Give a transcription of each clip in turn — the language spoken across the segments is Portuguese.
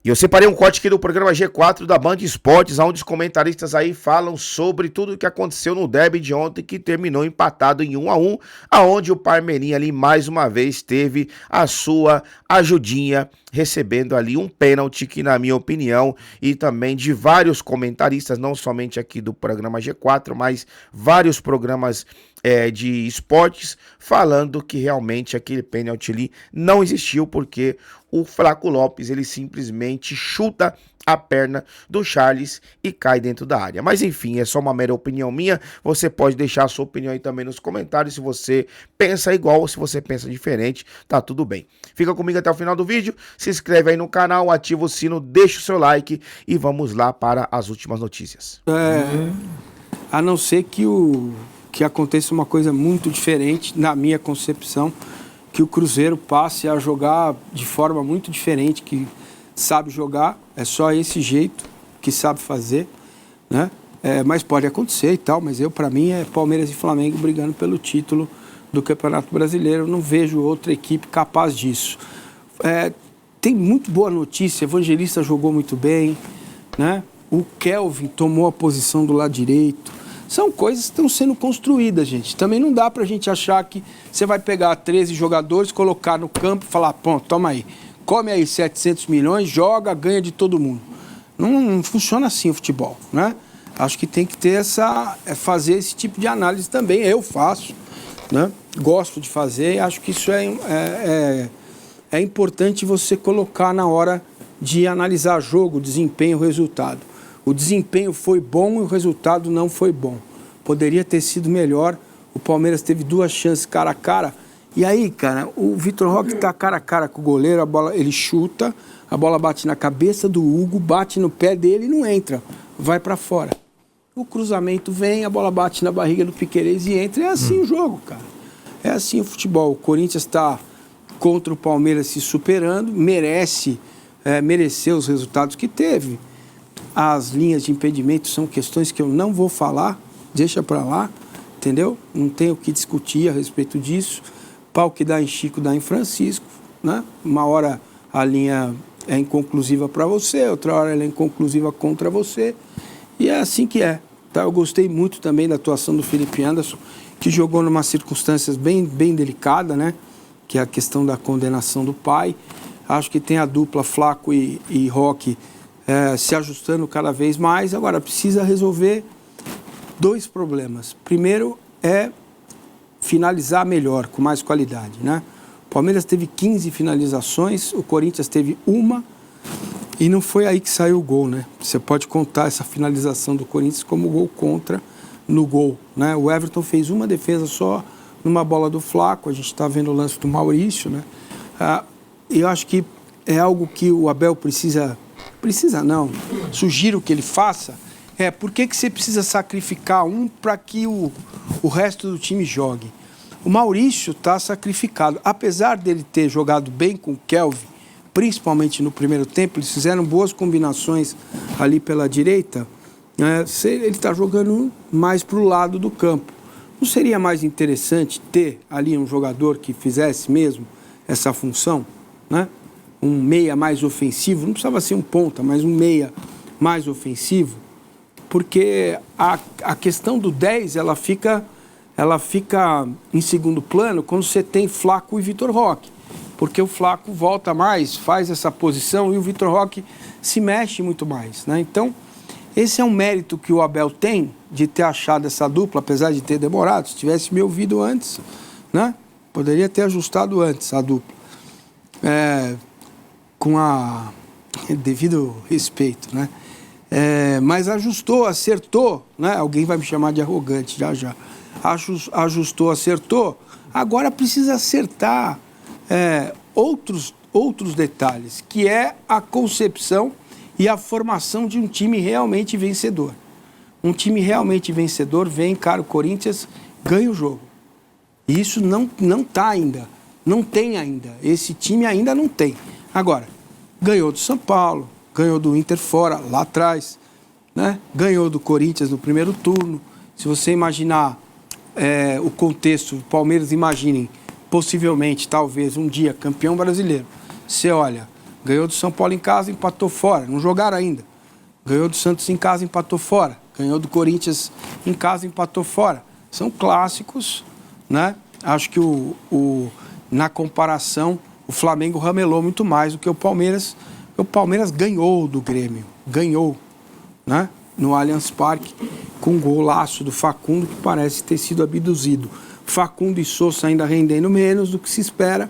E eu separei um corte aqui do programa G4 da Band Esportes, onde os comentaristas aí falam sobre tudo o que aconteceu no derby de ontem, que terminou empatado em 1-1, aonde o Parmeirinha ali mais uma vez teve a sua ajudinha, recebendo ali um pênalti que, na minha opinião, e também de vários comentaristas, não somente aqui do programa G4, mas vários programas de esportes, falando que realmente aquele pênalti ali não existiu, porque o Flaco Lopes, ele simplesmente chuta a perna do Charles e cai dentro da área. Mas enfim, é só uma mera opinião minha. Você pode deixar a sua opinião aí também nos comentários. Se você pensa igual ou se você pensa diferente, tá tudo bem. Fica comigo até o final do vídeo. Se inscreve aí no canal, ativa o sino, deixa o seu like e vamos lá para as últimas notícias. A não ser que aconteça uma coisa muito diferente, na minha concepção, que o Cruzeiro passe a jogar de forma muito diferente, que sabe jogar, é só esse jeito que sabe fazer, né? Mas pode acontecer e tal, mas para mim é Palmeiras e Flamengo brigando pelo título do Campeonato Brasileiro. Eu não vejo outra equipe capaz disso. Tem muito boa notícia, Evangelista jogou muito bem, né? O Kelvin tomou a posição do lado direito. São coisas que estão sendo construídas, gente. Também não dá pra gente achar que você vai pegar 13 jogadores, colocar no campo e falar, pronto, toma aí, come aí 700 milhões, joga, ganha de todo mundo. Não funciona assim o futebol, né? Acho que tem que ter fazer esse tipo de análise também. Eu faço, né? Gosto de fazer e acho que isso é importante você colocar na hora de analisar jogo, desempenho, resultado. O desempenho foi bom e o resultado não foi bom. Poderia ter sido melhor. O Palmeiras teve 2 chances cara a cara. E aí, cara, o Vitor Roque tá cara a cara com o goleiro, a bola, ele chuta, a bola bate na cabeça do Hugo, bate no pé dele e não entra, vai para fora. O cruzamento vem, a bola bate na barriga do Piquerez e entra. É assim o jogo, cara. É assim o futebol. O Corinthians está contra o Palmeiras se superando, mereceu os resultados que teve. As linhas de impedimento são questões que eu não vou falar, deixa para lá, entendeu? Não tenho o que discutir a respeito disso. Pau que dá em Chico, dá em Francisco, né? Uma hora a linha é inconclusiva para você, outra hora ela é inconclusiva contra você. E é assim que é. Tá? Eu gostei muito também da atuação do Felipe Anderson, que jogou numa circunstâncias bem delicada, né? Que é a questão da condenação do pai. Acho que tem a dupla Flaco e Roque se ajustando cada vez mais. Agora, precisa resolver 2 problemas. Primeiro é finalizar melhor, com mais qualidade, né? O Palmeiras teve 15 finalizações, o Corinthians teve 1, e não foi aí que saiu o gol, né? Você pode contar essa finalização do Corinthians como gol contra no gol, né? O Everton fez uma defesa só numa bola do Flaco, a gente está vendo o lance do Maurício, né? Eu acho que é algo que o Abel precisa não, sugiro que ele faça, por que você precisa sacrificar um para que o resto do time jogue? O Maurício está sacrificado, apesar dele ter jogado bem com o Kelvin, principalmente no primeiro tempo, eles fizeram boas combinações ali pela direita, ele está jogando mais para o lado do campo. Não seria mais interessante ter ali um jogador que fizesse mesmo essa função, né? Um meia mais ofensivo, não precisava ser um ponta, mas um meia mais ofensivo, porque a questão do 10, ela fica em segundo plano quando você tem Flaco e Vitor Roque, porque o Flaco volta mais, faz essa posição e o Vitor Roque se mexe muito mais, né? Então, esse é um mérito que o Abel tem de ter achado essa dupla, apesar de ter demorado. Se tivesse me ouvido antes, né? Poderia ter ajustado antes a dupla. Com devido respeito, né? Mas ajustou, acertou, né? Alguém vai me chamar de arrogante já. Ajustou, acertou. Agora precisa acertar outros detalhes, que é a concepção e a formação de um time realmente vencedor. Um time realmente vencedor vem, encara o Corinthians, ganha o jogo. E isso não está ainda, não tem ainda. Esse time ainda não tem. Agora, ganhou do São Paulo, ganhou do Inter fora, lá atrás, né? Ganhou do Corinthians no primeiro turno. Se você imaginar o contexto, o Palmeiras, imaginem, possivelmente, talvez, um dia, campeão brasileiro. Você olha, Ganhou do São Paulo em casa, empatou fora. Não jogaram ainda. Ganhou do Santos em casa, empatou fora. Ganhou do Corinthians em casa, empatou fora. São clássicos, né? Acho que na comparação, o Flamengo ramelou muito mais do que o Palmeiras. O Palmeiras ganhou do Grêmio. Ganhou, né? No Allianz Parque, com um golaço do Facundo, que parece ter sido abduzido. Facundo e Sousa ainda rendendo menos do que se espera,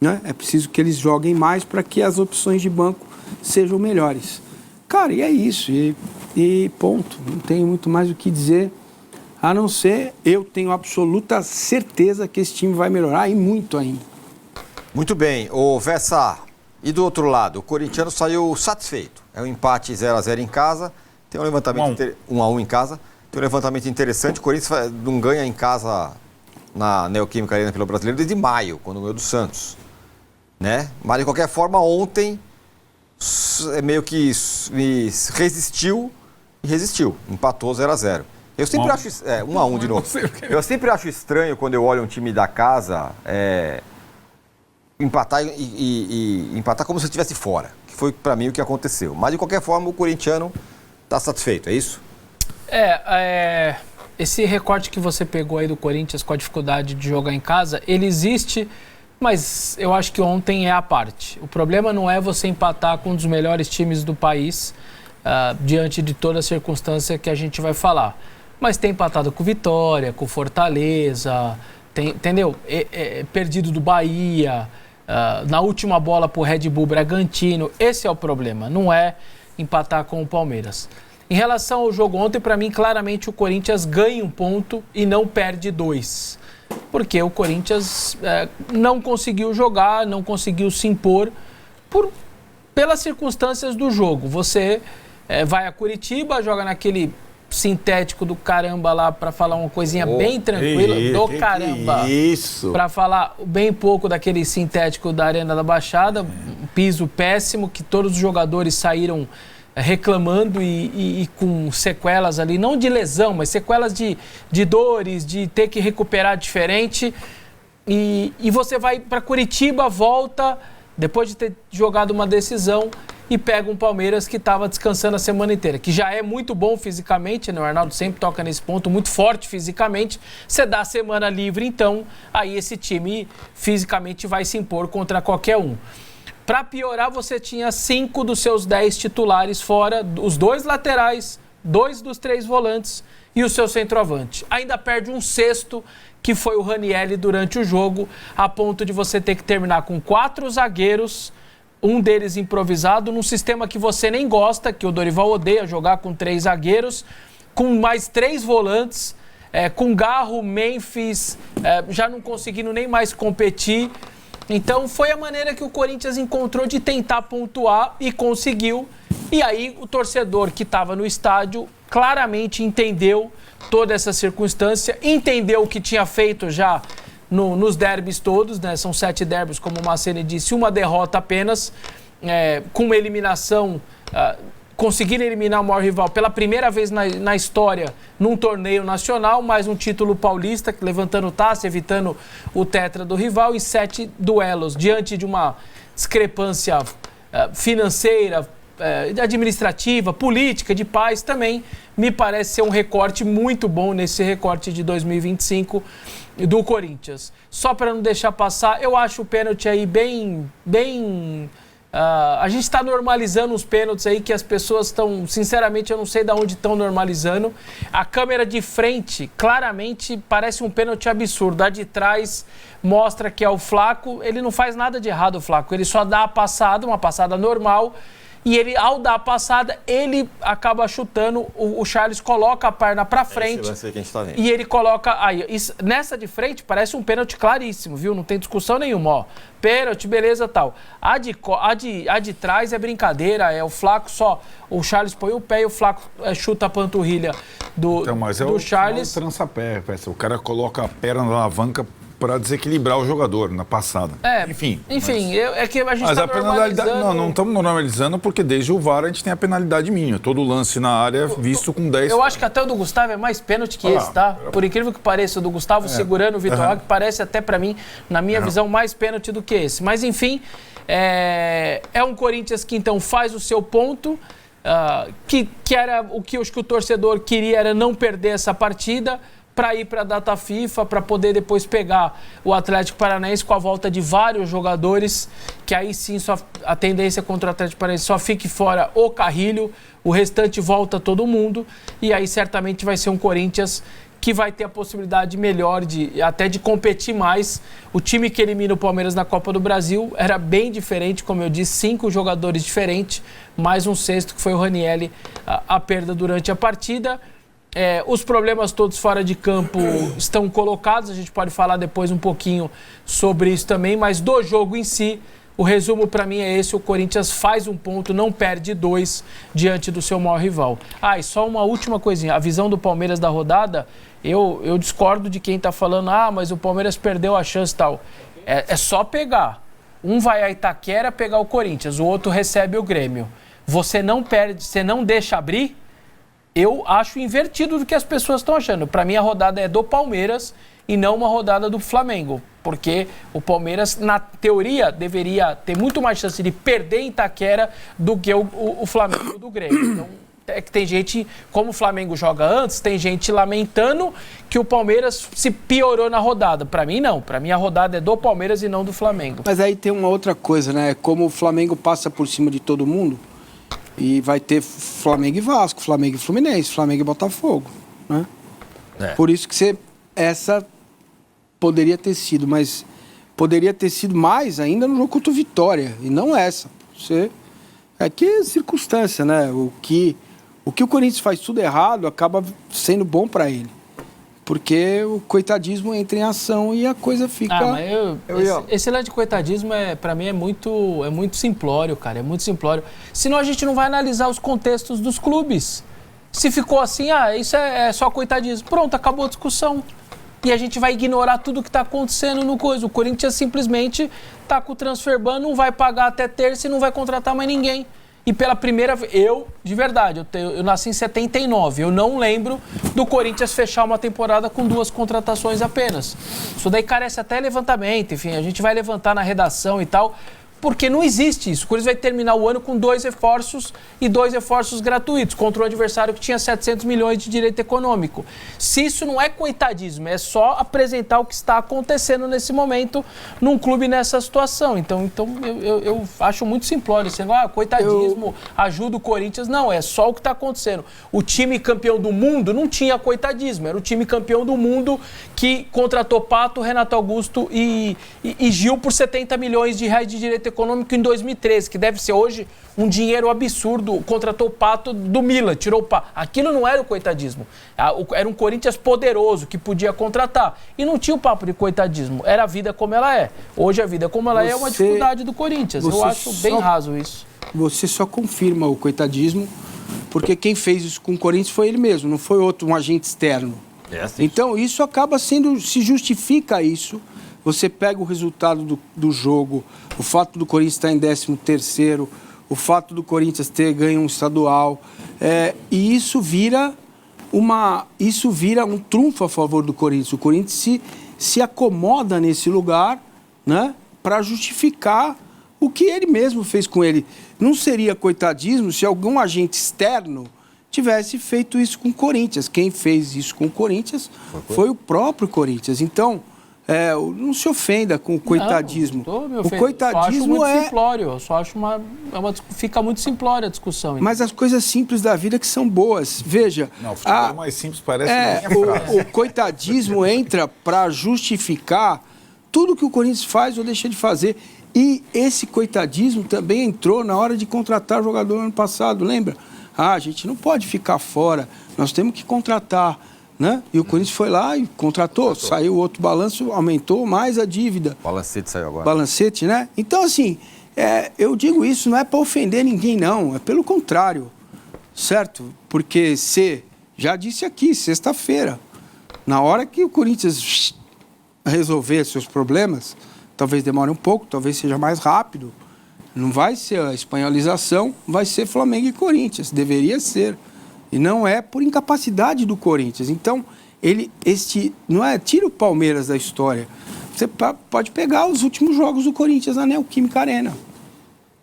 né? É preciso que eles joguem mais para que as opções de banco sejam melhores. Cara, e é isso. E ponto. Não tenho muito mais o que dizer, a não ser, eu tenho absoluta certeza que esse time vai melhorar e muito ainda. Muito bem. Ô Vessa, e do outro lado, o corintiano saiu satisfeito. É um empate 0-0 em casa, tem um levantamento 1-1 em casa, tem um levantamento interessante. O Corinthians não ganha em casa na Neoquímica Arena pelo Brasileiro desde maio, quando ganhou do Santos, né? Mas de qualquer forma, ontem meio que resistiu e resistiu, empatou 0-0. Eu sempre acho 1-1 de novo. Eu sempre acho estranho quando eu olho um time da casa empatar e empatar como se estivesse fora, que foi para mim o que aconteceu. Mas de qualquer forma o corintiano está satisfeito, é isso? Esse recorte que você pegou aí do Corinthians com a dificuldade de jogar em casa, ele existe, mas eu acho que ontem é a parte. O problema não é você empatar com um dos melhores times do país, diante de toda a circunstância que a gente vai falar. Mas tem empatado com Vitória, com Fortaleza, entendeu? Perdido do Bahia, na última bola pro Red Bull Bragantino. Esse é o problema, não é empatar com o Palmeiras. Em relação ao jogo ontem, para mim, claramente o Corinthians ganha um ponto e não perde 2. Porque o Corinthians não conseguiu jogar, não conseguiu se impor pelas circunstâncias do jogo. Você vai a Curitiba, joga naquele sintético do caramba lá, para falar uma coisinha bem tranquila, do caramba. Isso. Para falar bem pouco daquele sintético da Arena da Baixada, um piso péssimo, que todos os jogadores saíram reclamando e com sequelas ali, não de lesão, mas sequelas de dores, de ter que recuperar diferente. E você vai para Curitiba, volta, depois de ter jogado uma decisão, e pega um Palmeiras que estava descansando a semana inteira, que já é muito bom fisicamente, né? O Arnaldo sempre toca nesse ponto, muito forte fisicamente. Você dá a semana livre, então, aí esse time fisicamente vai se impor contra qualquer um. Para piorar, você tinha 5 dos seus 10 titulares fora, os 2 laterais, 2 dos 3 volantes e o seu centroavante. Ainda perde um sexto, que foi o Ranieri durante o jogo, a ponto de você ter que terminar com 4 zagueiros, um deles improvisado, num sistema que você nem gosta, que o Dorival odeia jogar com 3 zagueiros, com mais 3 volantes, com Garro, Memphis, já não conseguindo nem mais competir. Então foi a maneira que o Corinthians encontrou de tentar pontuar e conseguiu. E aí o torcedor que estava no estádio claramente entendeu toda essa circunstância, entendeu o que tinha feito já nos derbys todos, né? São 7 derbys, como o Massene disse, uma derrota apenas, com uma eliminação, conseguiram eliminar o maior rival pela primeira vez na história num torneio nacional, mais um título paulista, levantando taça, evitando o tetra do rival, e 7 duelos, diante de uma discrepância financeira, administrativa, política, de paz também. Me parece ser um recorte muito bom nesse recorte de 2025 do Corinthians. Só para não deixar passar, eu acho o pênalti aí bem... a gente está normalizando os pênaltis aí que as pessoas estão... Sinceramente, eu não sei de onde estão normalizando. A câmera de frente, claramente, parece um pênalti absurdo. A de trás mostra que é o Flaco. Ele não faz nada de errado, o Flaco. Ele só dá a passada, uma passada normal. E ele, ao dar a passada, ele acaba chutando, o Charles coloca a perna pra frente. Esse lance aí que a gente tá vendo. E ele coloca... Aí, nessa de frente, parece um pênalti claríssimo, viu? Não tem discussão nenhuma, ó. Pênalti, beleza, tal. A de trás é brincadeira, é o Flaco só... O Charles põe o pé e o Flaco chuta a panturrilha do Charles. Mas é o trança-pé, o cara coloca a perna na alavanca para desequilibrar o jogador na passada. Enfim, é que a gente mas está a penalidade normalizando... não estamos normalizando porque desde o VAR a gente tem a penalidade mínima. Todo lance na área visto com 10. Eu acho que até o do Gustavo é mais pênalti que esse, tá? Por incrível que pareça, o do Gustavo segurando o Vitor Roque parece até para mim, na minha visão, mais pênalti do que esse. Mas enfim, é um Corinthians que então faz o seu ponto, que era o que o torcedor queria, era não perder essa partida, para ir para a data FIFA, para poder depois pegar o Atlético Paranaense com a volta de vários jogadores, que aí sim a tendência contra o Atlético Paranaense só fique fora o Carrilho, o restante volta todo mundo, e aí certamente vai ser um Corinthians que vai ter a possibilidade melhor até de competir mais. O time que elimina o Palmeiras na Copa do Brasil era bem diferente, como eu disse, 5 jogadores diferentes, mais um sexto que foi o Ranieri, a perda durante a partida. Os problemas todos fora de campo estão colocados, a gente pode falar depois um pouquinho sobre isso também, mas do jogo em si, o resumo para mim é esse: o Corinthians faz um ponto, não perde 2 diante do seu maior rival. E só uma última coisinha, a visão do Palmeiras da rodada, eu discordo de quem está falando, mas o Palmeiras perdeu a chance e tal. É só pegar, um vai a Itaquera pegar o Corinthians, o outro recebe o Grêmio. Você não perde, você não deixa abrir. Eu acho invertido do que as pessoas estão achando. Para mim, a rodada é do Palmeiras e não uma rodada do Flamengo. Porque o Palmeiras, na teoria, deveria ter muito mais chance de perder em Itaquera do que o Flamengo do Grêmio. Então, é que tem gente, como o Flamengo joga antes, tem gente lamentando que o Palmeiras se piorou na rodada. Para mim, não. Para mim, a rodada é do Palmeiras e não do Flamengo. Mas aí tem uma outra coisa, né? Como o Flamengo passa por cima de todo mundo, e vai ter Flamengo e Vasco, Flamengo e Fluminense, Flamengo e Botafogo, né? Por isso que essa poderia ter sido, mas poderia ter sido mais ainda no jogo contra o Vitória, e não essa. É que é circunstância, né? O que o Corinthians faz tudo errado acaba sendo bom para ele. Porque o coitadismo entra em ação e a coisa fica... Esse lance de coitadismo, para mim, é muito simplório, cara. É muito simplório. Senão a gente não vai analisar os contextos dos clubes. Se ficou assim, isso é só coitadismo. Pronto, acabou a discussão. E a gente vai ignorar tudo que está acontecendo no coisa. O Corinthians simplesmente está com o transfer ban, não vai pagar até terça e não vai contratar mais ninguém. E pela primeira vez, de verdade, eu nasci em 79, eu não lembro do Corinthians fechar uma temporada com 2 contratações apenas. Isso daí carece até levantamento, enfim, a gente vai levantar na redação e tal, porque não existe isso. O Corinthians vai terminar o ano com 2 reforços e 2 reforços gratuitos contra um adversário que tinha 700 milhões de direito econômico. Se isso não é coitadismo, é só apresentar o que está acontecendo nesse momento num clube nessa situação. Então eu acho muito simplório. Você não, coitadismo, ajuda o Corinthians. Não, é só o que está acontecendo. O time campeão do mundo não tinha coitadismo. Era o time campeão do mundo que contratou Pato, Renato Augusto e Gil por 70 milhões de reais de direito econômico em 2013, que deve ser hoje um dinheiro absurdo. Contratou o Pato do Milan, tirou o Pato. Aquilo não era o coitadismo. Era um Corinthians poderoso que podia contratar. E não tinha o papo de coitadismo. Era a vida como ela é. Hoje a vida como ela é uma dificuldade do Corinthians. Eu acho bem raso isso. Você só confirma o coitadismo porque quem fez isso com o Corinthians foi ele mesmo, não foi um agente externo. Então isso acaba se justifica isso. Você pega o resultado do jogo, o fato do Corinthians estar em 13º, o fato do Corinthians ter ganho um estadual, e isso vira um trunfo a favor do Corinthians. O Corinthians se acomoda nesse lugar, né, para justificar o que ele mesmo fez com ele. Não seria coitadismo se algum agente externo tivesse feito isso com o Corinthians. Quem fez isso com o Corinthians foi o próprio Corinthians. Então, não se ofenda com o coitadismo. O coitadismo só acho muito simplório. Eu só acho fica muito simplória a discussão. Mas as coisas simples da vida que são boas. Veja... Não, o futebol mais simples parece o coitadismo entra para justificar tudo que o Corinthians faz ou deixa de fazer. E esse coitadismo também entrou na hora de contratar jogador ano passado, lembra? A gente não pode ficar fora, nós temos que contratar, né? E o Corinthians foi lá e contratou. Saiu outro balanço, aumentou mais a dívida. Balancete saiu agora. Balancete, né? Então, assim, eu digo isso não é para ofender ninguém, não. É pelo contrário, certo? Porque já disse aqui, sexta-feira, na hora que o Corinthians resolver seus problemas, talvez demore um pouco, talvez seja mais rápido. Não vai ser a espanholização, vai ser Flamengo e Corinthians, deveria ser. E não é por incapacidade do Corinthians. Então, não é tira o Palmeiras da história. Você pode pegar os últimos jogos do Corinthians na Neoquímica Arena.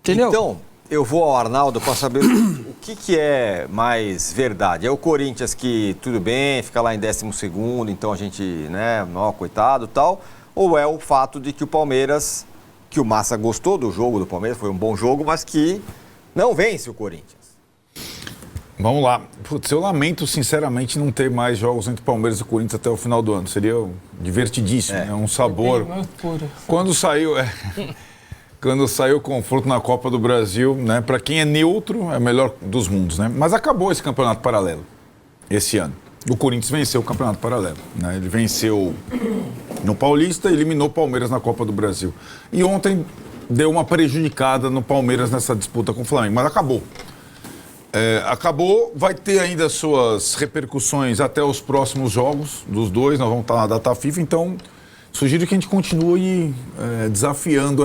Entendeu? Então, eu vou ao Arnaldo para saber o que é mais verdade. É o Corinthians que, tudo bem, fica lá em 12º, então a gente, né, ó, coitado e tal. Ou é o fato de que o Palmeiras, que o Massa gostou do jogo do Palmeiras, foi um bom jogo, mas que não vence o Corinthians? Vamos lá. Putz, eu lamento, sinceramente, não ter mais jogos entre Palmeiras e Corinthians até o final do ano. Seria divertidíssimo, né? Um sabor. Quando saiu o confronto na Copa do Brasil, né? Para quem é neutro, é o melhor dos mundos, né? Mas acabou esse campeonato paralelo esse ano. O Corinthians venceu o campeonato paralelo, né? Ele venceu no Paulista e eliminou o Palmeiras na Copa do Brasil. E ontem deu uma prejudicada no Palmeiras nessa disputa com o Flamengo, mas acabou. Acabou, vai ter ainda suas repercussões até os próximos jogos dos dois, nós vamos estar na data FIFA, então sugiro que a gente continue desafiando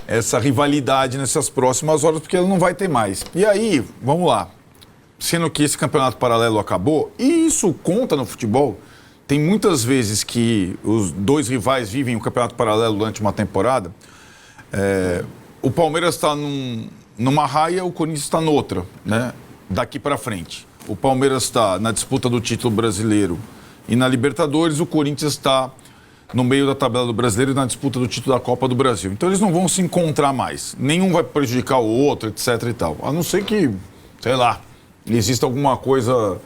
essa rivalidade nessas próximas horas, porque ela não vai ter mais. E aí, vamos lá, sendo que esse campeonato paralelo acabou, e isso conta no futebol, tem muitas vezes que os dois rivais vivem um campeonato paralelo durante uma temporada, o Palmeiras está numa raia, o Corinthians está noutra, né? Daqui para frente. O Palmeiras está na disputa do título brasileiro e na Libertadores, o Corinthians está no meio da tabela do brasileiro e na disputa do título da Copa do Brasil. Então eles não vão se encontrar mais. Nenhum vai prejudicar o outro, etc e tal. A não ser que, sei lá, exista alguma coisa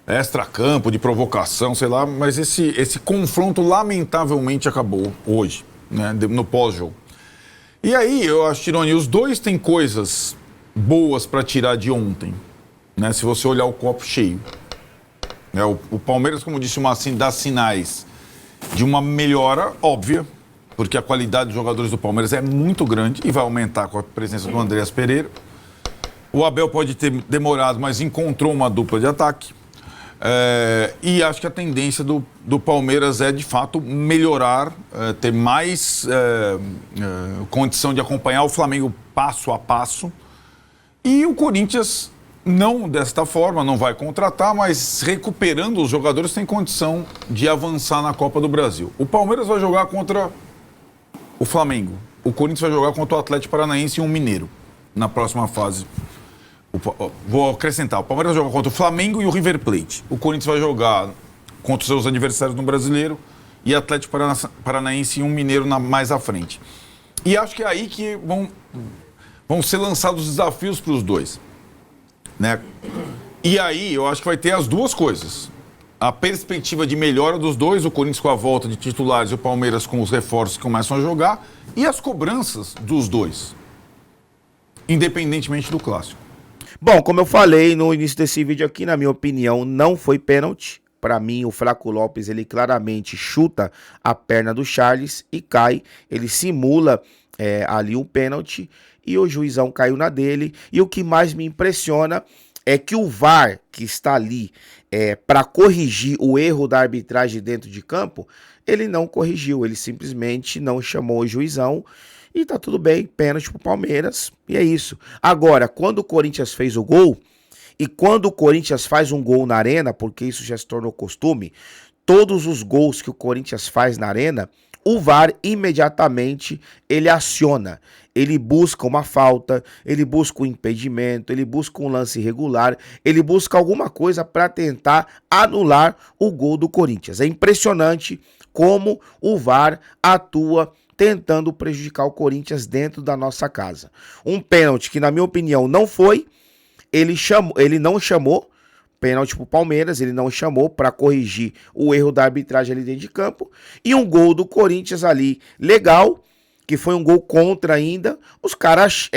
extra-campo, de provocação, sei lá, mas esse confronto lamentavelmente acabou hoje, né? No pós-jogo. E aí, eu acho, Tironi, os dois têm coisas boas para tirar de ontem, né? Se você olhar o copo cheio. O Palmeiras, como disse, dá sinais de uma melhora óbvia, porque a qualidade dos jogadores do Palmeiras é muito grande e vai aumentar com a presença do Andreas Pereira. O Abel pode ter demorado, mas encontrou uma dupla de ataque. E acho que a tendência do Palmeiras é, de fato, melhorar, ter mais condição de acompanhar o Flamengo passo a passo. E o Corinthians, não desta forma, não vai contratar, mas recuperando os jogadores, tem condição de avançar na Copa do Brasil. O Palmeiras vai jogar contra o Flamengo. O Corinthians vai jogar contra o Atlético Paranaense e um Mineiro na próxima fase. Vou acrescentar, o Palmeiras vai jogar contra o Flamengo e o River Plate. O Corinthians vai jogar contra os seus adversários no Brasileiro e Atlético Paranaense e um Mineiro mais à frente. E acho que é aí que vão ser lançados os desafios para os dois, né? E aí eu acho que vai ter as duas coisas. A perspectiva de melhora dos dois, o Corinthians com a volta de titulares e o Palmeiras com os reforços que começam a jogar, e as cobranças dos dois, independentemente do clássico. Bom, como eu falei no início desse vídeo aqui, na minha opinião, não foi pênalti. Para mim, o Flaco Lopes, ele claramente chuta a perna do Charles e cai. Ele simula ali um pênalti e o juizão caiu na dele. E o que mais me impressiona é que o VAR, que está ali para corrigir o erro da arbitragem dentro de campo, ele não corrigiu, ele simplesmente não chamou o juizão. E tá tudo bem, pênalti pro Palmeiras, e é isso. Agora, quando o Corinthians fez o gol, e quando o Corinthians faz um gol na arena, porque isso já se tornou costume, todos os gols que o Corinthians faz na arena, o VAR imediatamente ele aciona. Ele busca uma falta, ele busca um impedimento, ele busca um lance irregular, ele busca alguma coisa para tentar anular o gol do Corinthians. É impressionante como o VAR atua tentando prejudicar o Corinthians dentro da nossa casa. Um pênalti que, na minha opinião, não foi, ele não chamou pênalti pro Palmeiras, ele não chamou para corrigir o erro da arbitragem ali dentro de campo, e um gol do Corinthians ali, legal, que foi um gol contra ainda, os caras,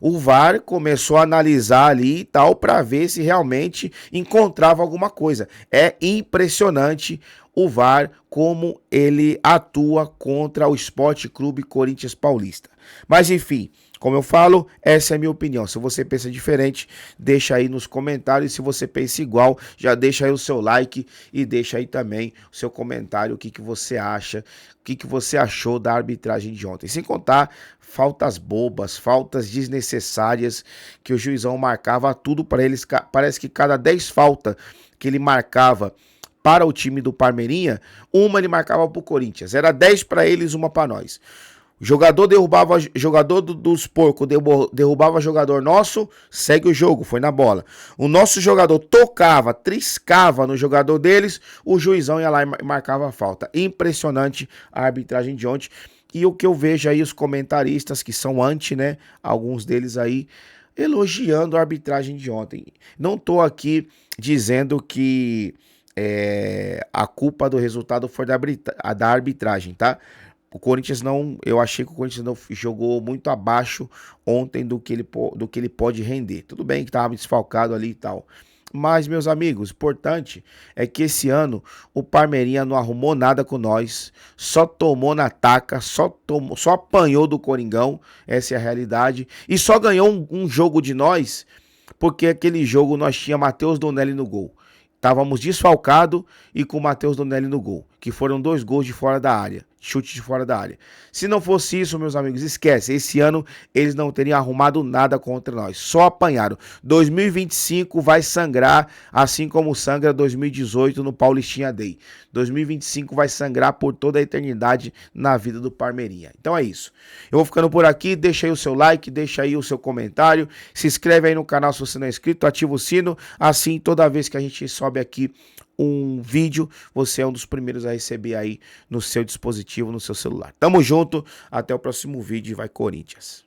o VAR começou a analisar ali e tal, para ver se realmente encontrava alguma coisa. É impressionante o VAR, como ele atua contra o Sport Clube Corinthians Paulista. Mas enfim, Como eu falo, essa é a minha opinião. Se você pensa diferente, deixa aí nos comentários. Se você pensa igual, já deixa aí o seu like e deixa aí também o seu comentário, o que você acha, o que você achou da arbitragem de ontem. Sem contar faltas bobas, faltas desnecessárias, que o juizão marcava tudo para eles. Parece que cada 10 faltas que ele marcava para o time do Parmeirinha, uma ele marcava para o Corinthians. Era 10 para eles, uma para nós. Jogador derrubava, jogador dos porcos derrubava jogador nosso, segue o jogo, foi na bola. O nosso jogador tocava, triscava no jogador deles, o juizão ia lá e marcava a falta. Impressionante a arbitragem de ontem. E o que eu vejo aí, os comentaristas que são anti, né? Alguns deles aí elogiando a arbitragem de ontem. Não tô aqui dizendo que a culpa do resultado foi da arbitragem, tá? O Corinthians não, eu achei que o Corinthians não jogou muito abaixo ontem do que ele pode render. Tudo bem que estava desfalcado ali e tal. Mas, meus amigos, o importante é que esse ano o Parmeirinha não arrumou nada com nós, só tomou na taca, só apanhou do Coringão, essa é a realidade, e só ganhou um jogo de nós, porque aquele jogo nós tinha Matheus Donelli no gol. Estávamos desfalcados e com o Matheus Donelli no gol, que foram 2 gols de fora da área, chute de fora da área. Se não fosse isso, meus amigos, esquece, esse ano eles não teriam arrumado nada contra nós, só apanharam. 2025 vai sangrar, assim como sangra 2018 no Paulistinha Day. 2025 vai sangrar por toda a eternidade na vida do Parmeirinha. Então é isso. Eu vou ficando por aqui, deixa aí o seu like, deixa aí o seu comentário, se inscreve aí no canal se você não é inscrito, ativa o sino, assim toda vez que a gente sobe aqui um vídeo, você é um dos primeiros a receber aí no seu dispositivo, no seu celular. Tamo junto, até o próximo vídeo e vai Corinthians!